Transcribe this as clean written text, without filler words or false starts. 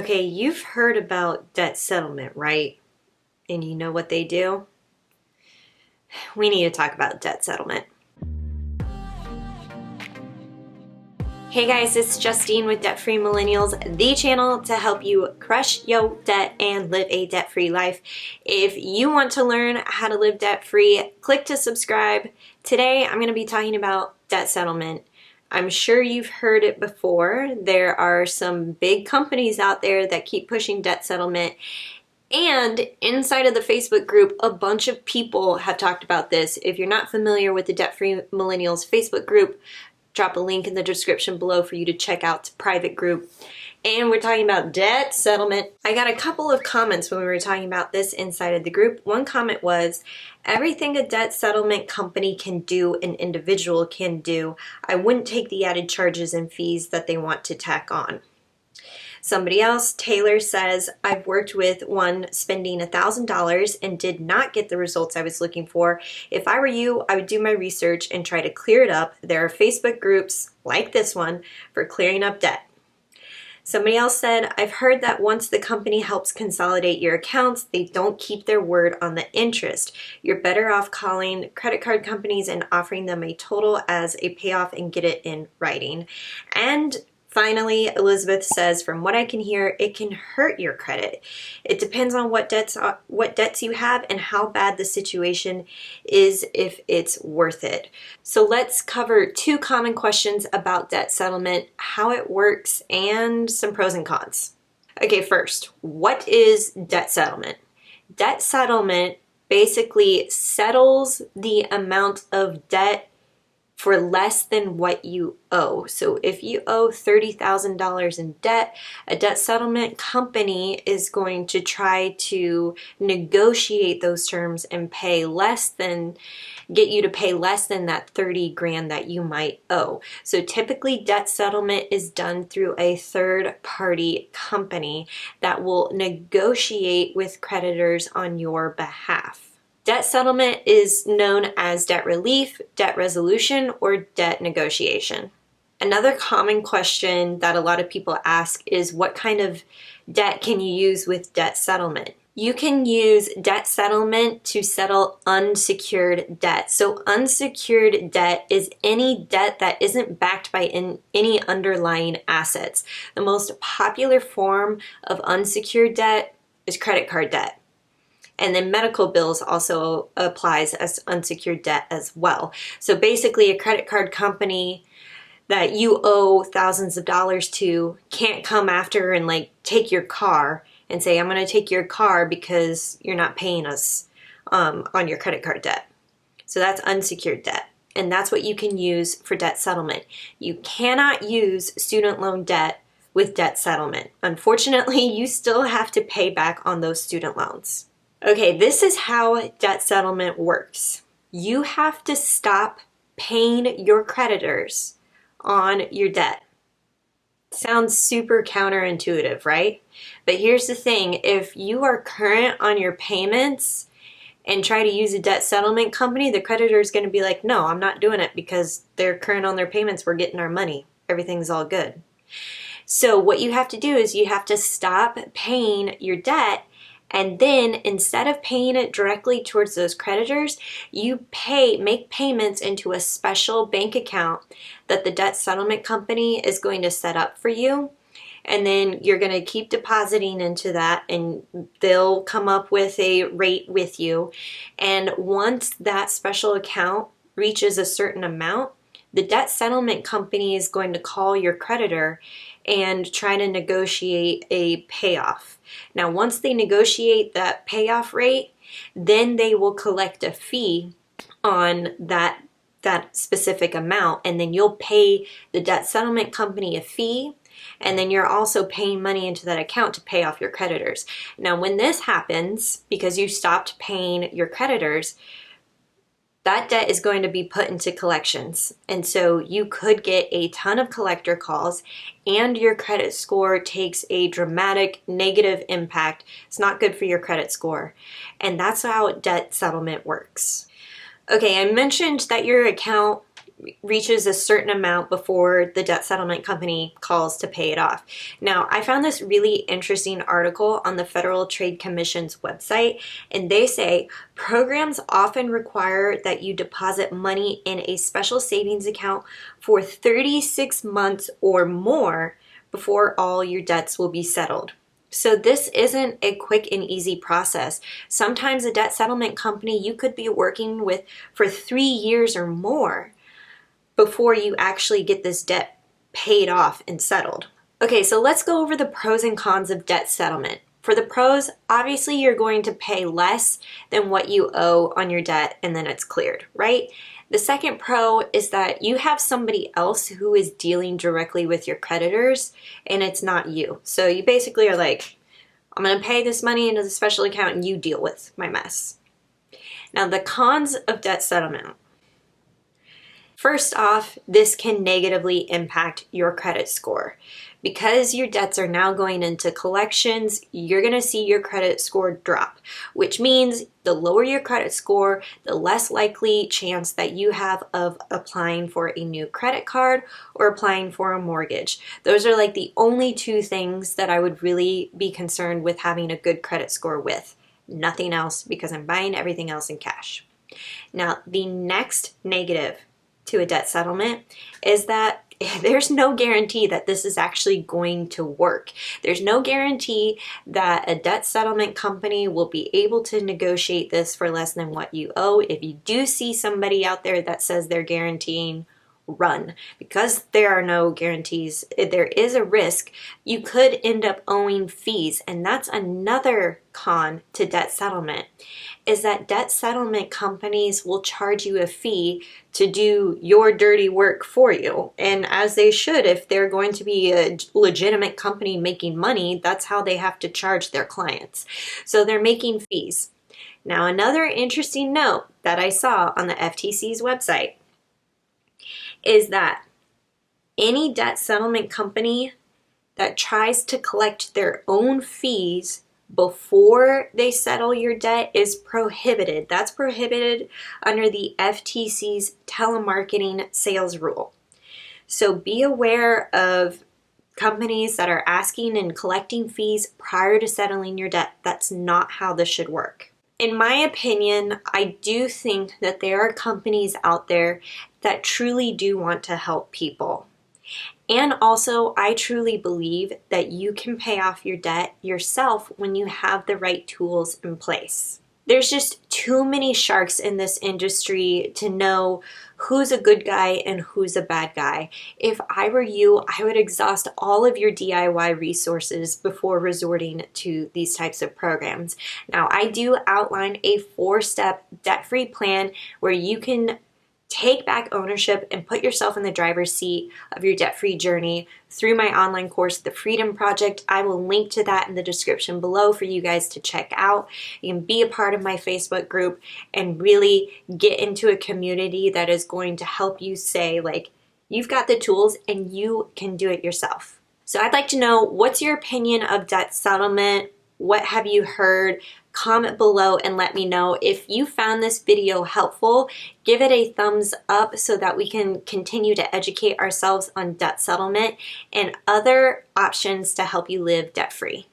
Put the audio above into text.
Okay, you've heard about debt settlement, right? And you know what they do? We need to talk about debt settlement. Hey guys, it's Justine with Debt Free Millennials, the channel to help you crush your debt and live a debt-free life. If you want to learn how to live debt-free, click to subscribe. Today, I'm going to be talking about debt settlement. I'm sure you've heard it before. There are some big companies out there that keep pushing debt settlement. And inside of the Facebook group, a bunch of people have talked about this. If you're not familiar with the Debt Free Millennials Facebook group, drop a link in the description below for you to check out the private group. And we're talking about debt settlement. I got a couple of comments when we were talking about this inside of the group. One comment was, everything a debt settlement company can do, an individual can do. I wouldn't take the added charges and fees that they want to tack on. Somebody else, Taylor, says, I've worked with one spending $1,000 and did not get the results I was looking for. If I were you, I would do my research and try to clear it up. There are Facebook groups like this one for clearing up debt. Somebody else said, I've heard that once the company helps consolidate your accounts, they don't keep their word on the interest. You're better off calling credit card companies and offering them a total as a payoff and get it in writing. And finally, Elizabeth says, from what I can hear, it can hurt your credit. It depends on what debts you have and how bad the situation is, if it's worth it. So let's cover two common questions about debt settlement, how it works, and some pros and cons. Okay, first, what is debt settlement? Debt settlement basically settles the amount of debt for less than what you owe. So if you owe $30,000 in debt, a debt settlement company is going to try to negotiate those terms and get you to pay less than that 30 grand that you might owe. So typically debt settlement is done through a third party company that will negotiate with creditors on your behalf. Debt settlement is known as debt relief, debt resolution, or debt negotiation. Another common question that a lot of people ask is, what kind of debt can you use with debt settlement? You can use debt settlement to settle unsecured debt. So unsecured debt is any debt that isn't backed by any underlying assets. The most popular form of unsecured debt is credit card debt. And then medical bills also applies as unsecured debt as well. So basically a credit card company that you owe thousands of dollars to can't come after and take your car and say, I'm going to take your car because you're not paying us on your credit card debt. So that's unsecured debt. And that's what you can use for debt settlement. You cannot use student loan debt with debt settlement. Unfortunately, you still have to pay back on those student loans. Okay, this is how debt settlement works. You have to stop paying your creditors on your debt. Sounds super counterintuitive, right? But here's the thing, if you are current on your payments and try to use a debt settlement company, the creditor is going to be like, no, I'm not doing it because they're current on their payments, we're getting our money, everything's all good. So what you have to do is you have to stop paying your debt. And then instead of paying it directly towards those creditors, you make payments into a special bank account that the debt settlement company is going to set up for you. And then you're going to keep depositing into that and they'll come up with a rate with you. And once that special account reaches a certain amount, the debt settlement company is going to call your creditor and try to negotiate a payoff. Now, once they negotiate that payoff rate, then they will collect a fee on that specific amount, and then you'll pay the debt settlement company a fee, and then you're also paying money into that account to pay off your creditors. Now, when this happens, because you stopped paying your creditors, that debt is going to be put into collections. And so you could get a ton of collector calls and your credit score takes a dramatic negative impact. It's not good for your credit score. And that's how debt settlement works. Okay, I mentioned that your account reaches a certain amount before the debt settlement company calls to pay it off. Now, I found this really interesting article on the Federal Trade Commission's website, and they say programs often require that you deposit money in a special savings account for 36 months or more before all your debts will be settled. So this isn't a quick and easy process. Sometimes a debt settlement company you could be working with for 3 years or more before you actually get this debt paid off and settled. Okay, so let's go over the pros and cons of debt settlement. For the pros, obviously you're going to pay less than what you owe on your debt and then it's cleared, right? The second pro is that you have somebody else who is dealing directly with your creditors and it's not you. So you basically are like, I'm going to pay this money into the special account and you deal with my mess. Now, the cons of debt settlement. First off, this can negatively impact your credit score. Because your debts are now going into collections, you're going to see your credit score drop, which means the lower your credit score, the less likely chance that you have of applying for a new credit card or applying for a mortgage. Those are like the only two things that I would really be concerned with having a good credit score with. Nothing else, because I'm buying everything else in cash. Now, the next negative to a debt settlement is that there's no guarantee that this is actually going to work. There's no guarantee that a debt settlement company will be able to negotiate this for less than what you owe. If you do see somebody out there that says they're guaranteeing, run. Because there are no guarantees, there is a risk you could end up owing fees. And that's another con to debt settlement, is that debt settlement companies will charge you a fee to do your dirty work for you. And as they should, if they're going to be a legitimate company making money, that's how they have to charge their clients. So they're making fees. Now, another interesting note that I saw on the FTC's website is that any debt settlement company that tries to collect their own fees before they settle your debt is prohibited. That's prohibited under the FTC's telemarketing sales rule. So be aware of companies that are asking and collecting fees prior to settling your debt. That's not how this should work. In my opinion, I do think that there are companies out there that truly do want to help people. And also, I truly believe that you can pay off your debt yourself when you have the right tools in place. There's just too many sharks in this industry to know who's a good guy and who's a bad guy. If I were you, I would exhaust all of your DIY resources before resorting to these types of programs. Now, I do outline a 4-step debt-free plan where you can take back ownership and put yourself in the driver's seat of your debt-free journey through my online course, The Freedom Project. I will link to that in the description below for you guys to check out. You can be a part of my Facebook group and really get into a community that is going to help you say, like, you've got the tools and you can do it yourself. So I'd like to know, what's your opinion of debt settlement? What have you heard? Comment below and let me know. If you found this video helpful, give it a thumbs up so that we can continue to educate ourselves on debt settlement and other options to help you live debt-free.